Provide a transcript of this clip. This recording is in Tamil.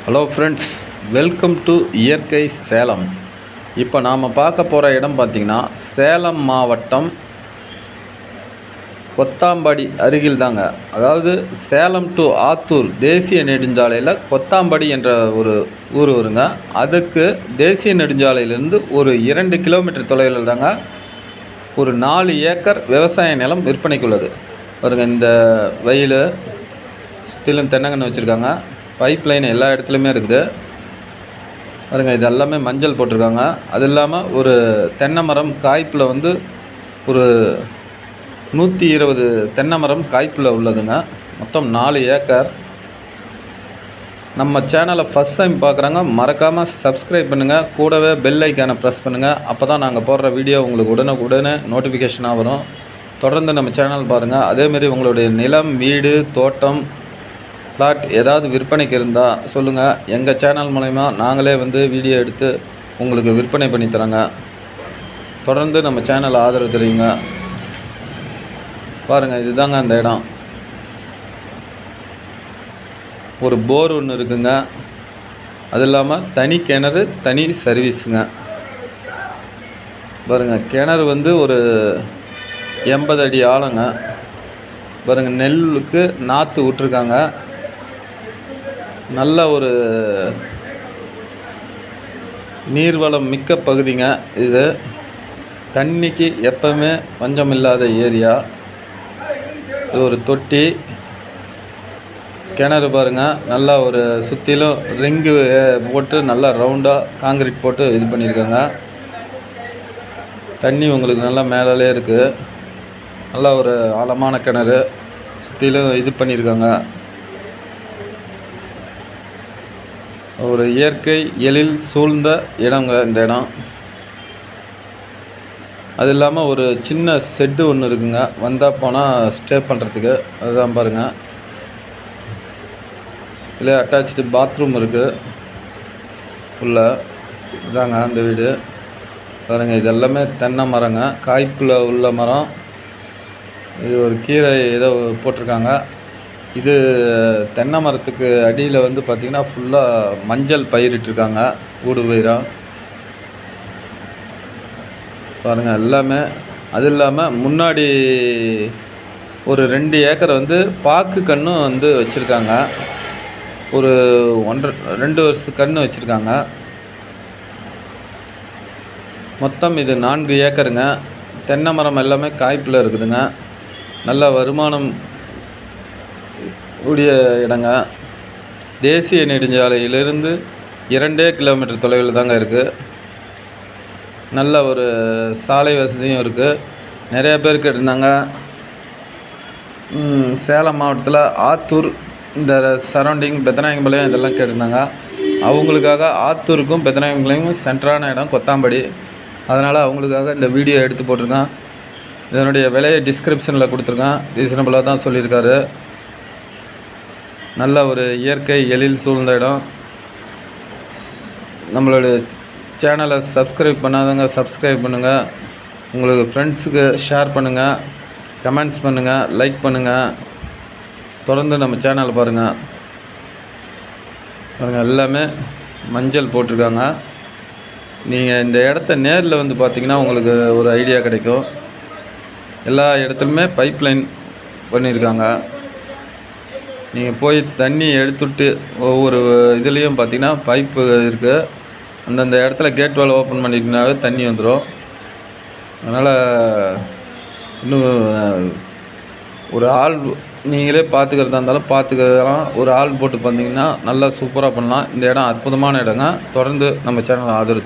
ஹலோ ஃப்ரெண்ட்ஸ், வெல்கம் டு இயற்கை சேலம். இப்போ நாம் பார்க்க போகிற இடம் பார்த்திங்கன்னா சேலம் மாவட்டம் கொத்தாம்படி அருகில் தாங்க. அதாவது சேலம் டு ஆத்தூர் தேசிய நெடுஞ்சாலையில் கொத்தாம்படி என்ற ஒரு ஊர் வருங்க. அதுக்கு தேசிய நெடுஞ்சாலையிலேருந்து ஒரு 2 கிலோமீட்டர் தொலைவில் தாங்க ஒரு 4 ஏக்கர் விவசாய நிலம் விற்பனைக்குள்ளது. பாருங்கள், இந்த வயல் சுற்றிலும் தென்னங்கன்று வச்சுருக்காங்க. பைப் லைன் எல்லா இடத்துலையுமே இருக்குது. பாருங்க, இது எல்லாமே மஞ்சள் போட்டிருக்காங்க. அது இல்லாமல் ஒரு தென்னை மரம் காய்ப்பில் வந்து ஒரு 120 தென்னை மரம் காய்ப்பில் உள்ளதுங்க. மொத்தம் 4 ஏக்கர். நம்ம சேனலை ஃபஸ்ட் டைம் பார்க்குறாங்க, மறக்காமல் சப்ஸ்கிரைப் பண்ணுங்கள். கூடவே பெல் ஐக்கானை ப்ரெஸ் பண்ணுங்கள். அப்போ தான் நாங்கள் போடுற வீடியோ உங்களுக்கு உடனே நோட்டிஃபிகேஷனாக வரும். தொடர்ந்து நம்ம சேனல் பாருங்கள். அதேமாரி உங்களுடைய நிலம், வீடு, தோட்டம், பிளாட் ஏதாவது விற்பனைக்கு இருந்தால் சொல்லுங்கள். எங்கள் சேனல் மூலமா நாங்களே வந்து வீடியோ எடுத்து உங்களுக்கு விற்பனை பண்ணி தரோங்க. தொடர்ந்து நம்ம சேனல் ஆதரவு தெரியுங்க. பாருங்கள், இதுதாங்க அந்த இடம். ஒரு போர் ஒன்று இருக்குங்க. அது இல்லாமல் தனி கிணறு, தனி சர்வீஸுங்க. பாருங்கள், கிணறு வந்து ஒரு 80 அடி ஆழங்க. பாருங்கள், நெல்லுக்கு நாற்று விட்டுருக்காங்க. நல்ல ஒரு நீர்வளம் மிக்க பகுதிங்க இது. தண்ணிக்கு எப்பவுமே பஞ்சம் இல்லாத ஏரியா. இது ஒரு தொட்டி கிணறு. பாருங்கள், நல்லா ஒரு சுற்றிலும் ரிங்கு போட்டு நல்லா ரவுண்டாக காங்கிரீட் போட்டு இது பண்ணியிருக்காங்க. தண்ணி உங்களுக்கு நல்லா மேலே இருக்குது. நல்லா ஒரு ஆழமான கிணறு, சுற்றிலும் இது பண்ணியிருக்காங்க. ஒரு இயற்கை எழில் சூழ்ந்த இடங்க இந்த இடம். அது இல்லாமல் ஒரு சின்ன செட்டு ஒன்று இருக்குங்க, வந்தால் போனால் ஸ்டே பண்ணுறதுக்கு. அதுதான் பாருங்கள். இதில் அட்டாச்சு பாத்ரூம் இருக்குது உள்ள. இதாங்க அந்த வீடு. பாருங்கள், இது எல்லாமே தென்னை மரங்க, காய்ப்பில் உள்ள மரம். இது ஒரு கீரை ஏதோ போட்டிருக்காங்க. இது தென்னை மரத்துக்கு அடியில் வந்து பார்த்திங்கன்னா ஃபுல்லாக மஞ்சள் பயிரிட்டுருக்காங்க, ஊடு பயிராக. பாருங்கள் எல்லாமே. அது இல்லாமல் முன்னாடி ஒரு 2 ஏக்கர் வந்து பாக்கு கன்றும் வந்து வச்சுருக்காங்க. ஒரு 2 வருஷத்து கன்று வச்சுருக்காங்க. மொத்தம் இது 4 ஏக்கருங்க. தென்னை மரம் எல்லாமே காய்ப்பில் இருக்குதுங்க. நல்ல வருமானம் உடைய இடங்க. தேசிய நெடுஞ்சாலையிலிருந்து 2 கிலோமீட்டர் தொலைவில் தாங்க இருக்குது. நல்ல ஒரு சாலை வசதியும் இருக்குது. நிறைய பேர் கேட்டிருந்தாங்க. சேலம் மாவட்டத்தில் ஆத்தூர் இந்த சரௌண்டிங் பெத்தநாயக்கம்பாளையம் இதெல்லாம் கேட்டிருந்தாங்க. அவங்களுக்காக ஆத்தூருக்கும் பெத்தநாயக்கம்பாளையம் சென்டரான இடம் கொத்தாம்படி. அதனால் அவங்களுக்காக இந்த வீடியோ எடுத்து போட்டிருக்கேன். இதனுடைய விலையை டிஸ்கிரிப்ஷனில் கொடுத்துருக்கேன். ரீசனபிளாக தான் சொல்லியிருக்காரு. நல்ல ஒரு இயற்கை எழில் சூழ்ந்த இடம். நம்மளுடைய சேனலை சப்ஸ்கிரைப் பண்ணாதவங்க சப்ஸ்கிரைப் பண்ணுங்கள். உங்களுக்கு ஃப்ரெண்ட்ஸுக்கு ஷேர் பண்ணுங்கள், கமெண்ட்ஸ் பண்ணுங்கள், லைக் பண்ணுங்கள். தொடர்ந்து நம்ம சேனலை பாருங்கள். எல்லாமே மஞ்சள் போட்டிருக்காங்க. நீங்கள் இந்த இடத்த நேரில் வந்து பார்த்திங்கன்னா உங்களுக்கு ஒரு ஐடியா கிடைக்கும். எல்லா இடத்துலையுமே பைப் லைன் பண்ணியிருக்காங்க. நீங்கள் போய் தண்ணி எடுத்துட்டு ஒவ்வொரு இதுலேயும் பார்த்திங்கன்னா பைப்பு இருக்குது. அந்தந்த இடத்துல கேட் வால் ஓப்பன் பண்ணிட்டீங்கன்னாவே தண்ணி வந்துடும். அதனால் இன்னும் ஒரு ஆள் நீங்களே பார்த்துக்கிறதா இருந்தாலும் பார்த்துக்கலாம். ஒரு ஆள் போட்டு பண்ணிங்கன்னா நல்லா சூப்பராக பண்ணலாம். இந்த இடம் அற்புதமான இடங்க. தொடர்ந்து நம்ம சேனலை ஆதரவு